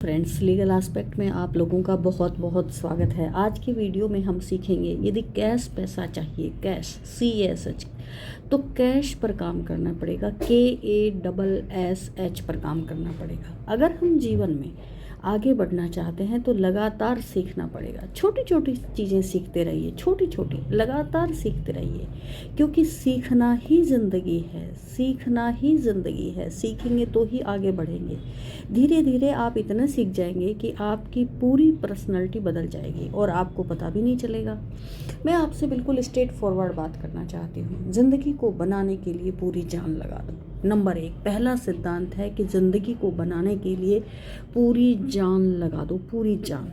Friends, legal aspect में आप लोगों का बहुत बहुत स्वागत है। आज की वीडियो में हम सीखेंगे यदि कैश पैसा चाहिए, कैश CASH, तो कैश पर काम करना पड़ेगा, KASSH पर काम करना पड़ेगा। अगर हम जीवन में आगे बढ़ना चाहते हैं तो लगातार सीखना पड़ेगा। छोटी छोटी चीज़ें सीखते रहिए, छोटी छोटी लगातार सीखते रहिए, क्योंकि सीखना ही ज़िंदगी है, सीखना ही ज़िंदगी है। सीखेंगे तो ही आगे बढ़ेंगे। धीरे धीरे आप इतना सीख जाएंगे कि आपकी पूरी पर्सनैलिटी बदल जाएगी और आपको पता भी नहीं चलेगा। मैं आपसे बिल्कुल स्ट्रेट फॉरवर्ड बात करना चाहती हूँ। ज़िंदगी को बनाने के लिए पूरी जान लगा दो। नंबर 1 पहला सिद्धांत है कि ज़िंदगी को बनाने के लिए पूरी जान लगा दो, पूरी जान।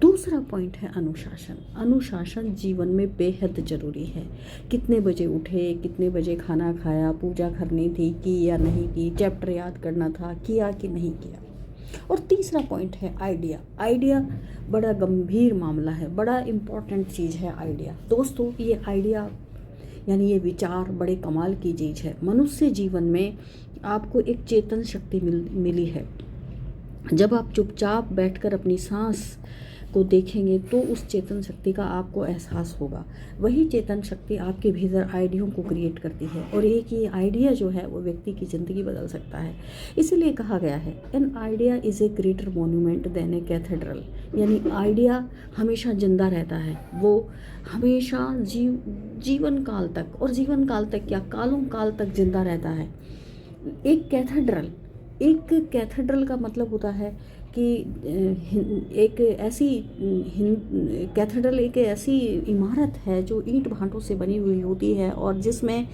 दूसरा पॉइंट है अनुशासन। अनुशासन जीवन में बेहद ज़रूरी है। कितने बजे उठे, कितने बजे खाना खाया, पूजा करनी थी की या नहीं की, चैप्टर याद करना था, किया कि नहीं किया। और तीसरा पॉइंट है आइडिया। आइडिया बड़ा गंभीर मामला है, बड़ा इम्पॉर्टेंट चीज़ है आइडिया। दोस्तों, ये आइडिया यानी ये विचार बड़े कमाल की चीज़ है। मनुष्य जीवन में आपको एक चेतन शक्ति मिली है। जब आप चुपचाप बैठकर अपनी सांस को देखेंगे तो उस चेतन शक्ति का आपको एहसास होगा। वही चेतन शक्ति आपके भीतर आइडियों को क्रिएट करती है और एक ये आइडिया जो है वो व्यक्ति की ज़िंदगी बदल सकता है। इसीलिए कहा गया है an idea is a greater monument than a cathedral. यानी आइडिया हमेशा जिंदा रहता है, वो हमेशा जीवन काल तक, और जीवन काल तक क्या, कालों काल तक जिंदा रहता है। एक कैथेड्रल का मतलब होता है कि एक ऐसी कैथेड्रल एक ऐसी इमारत है जो ईंट भांटों से बनी हुई होती है और जिसमें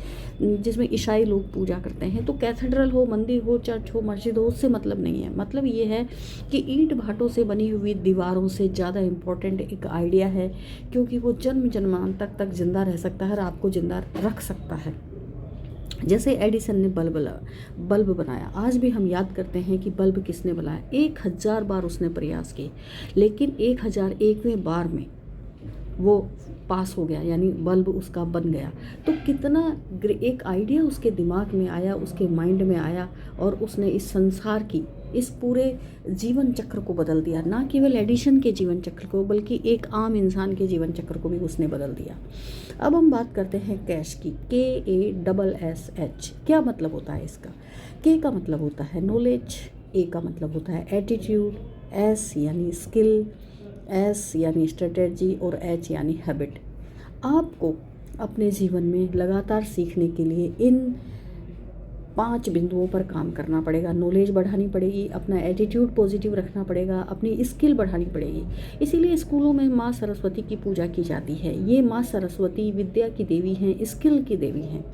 ईसाई लोग पूजा करते हैं। तो कैथेड्रल हो, मंदिर हो, चर्च हो, मस्जिद हो, उससे मतलब नहीं है। मतलब ये है कि ईंट भांटों से बनी हुई दीवारों से ज़्यादा इम्पोर्टेंट एक आइडिया है, क्योंकि वो जन्म जन्मांतर तक जिंदा रह सकता है और आपको जिंदा रख सकता है। जैसे एडिसन ने बल्ब बनाया, आज भी हम याद करते हैं कि बल्ब किसने बनाया। 1000 बार उसने प्रयास किए, लेकिन 1001वें बार में वो पास हो गया, यानी बल्ब उसका बन गया। तो कितना एक आइडिया उसके दिमाग में आया, उसके माइंड में आया, और उसने इस संसार की, इस पूरे जीवन चक्र को बदल दिया। ना केवल एडिशन के जीवन चक्र को, बल्कि एक आम इंसान के जीवन चक्र को भी उसने बदल दिया। अब हम बात करते हैं कैश की। KASSH क्या मतलब होता है इसका? K का मतलब होता है नॉलेज, A का मतलब होता है एटीट्यूड, S यानी स्किल, S यानी स्ट्रेटेजी और H यानी हैबिट। आपको अपने जीवन में लगातार सीखने के लिए इन 5 बिंदुओं पर काम करना पड़ेगा। नॉलेज बढ़ानी पड़ेगी, अपना एटीट्यूड पॉजिटिव रखना पड़ेगा, अपनी स्किल बढ़ानी पड़ेगी। इसीलिए स्कूलों में माँ सरस्वती की पूजा की जाती है। ये माँ सरस्वती विद्या की देवी हैं, स्किल की देवी हैं।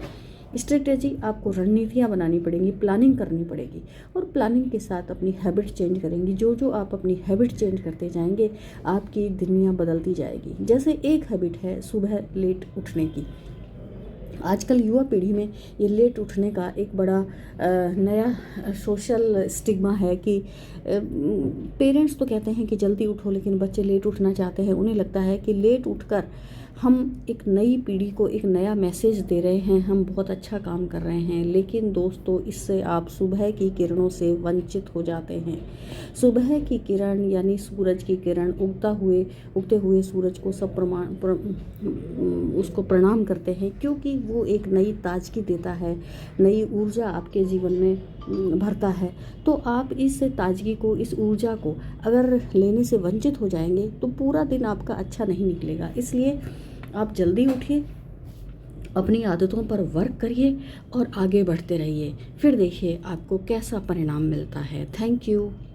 स्ट्रेटेजी, आपको रणनीतियाँ बनानी पड़ेंगी, प्लानिंग करनी पड़ेगी, और प्लानिंग के साथ अपनी हैबिट चेंज करेंगी। जो आप अपनी हैबिट चेंज करते जाएंगे, आपकी दुनिया बदलती जाएगी। जैसे एक हैबिट है सुबह लेट उठने की। आजकल युवा पीढ़ी में ये लेट उठने का एक बड़ा नया सोशल स्टिग्मा है कि पेरेंट्स तो कहते हैं कि जल्दी उठो, लेकिन बच्चे लेट उठना चाहते हैं। उन्हें लगता है कि लेट उठकर हम एक नई पीढ़ी को एक नया मैसेज दे रहे हैं, हम बहुत अच्छा काम कर रहे हैं। लेकिन दोस्तों, इससे आप सुबह की किरणों से वंचित हो जाते हैं। सुबह की किरण यानी सूरज की किरण, उगते हुए सूरज को सब उसको प्रणाम करते हैं, क्योंकि वो एक नई ताजगी देता है, नई ऊर्जा आपके जीवन में भरता है। तो आप इस ताजगी को, इस ऊर्जा को अगर लेने से वंचित हो जाएंगे तो पूरा दिन आपका अच्छा नहीं निकलेगा। इसलिए आप जल्दी उठिए, अपनी आदतों पर वर्क करिए और आगे बढ़ते रहिए। फिर देखिए आपको कैसा परिणाम मिलता है। Thank you.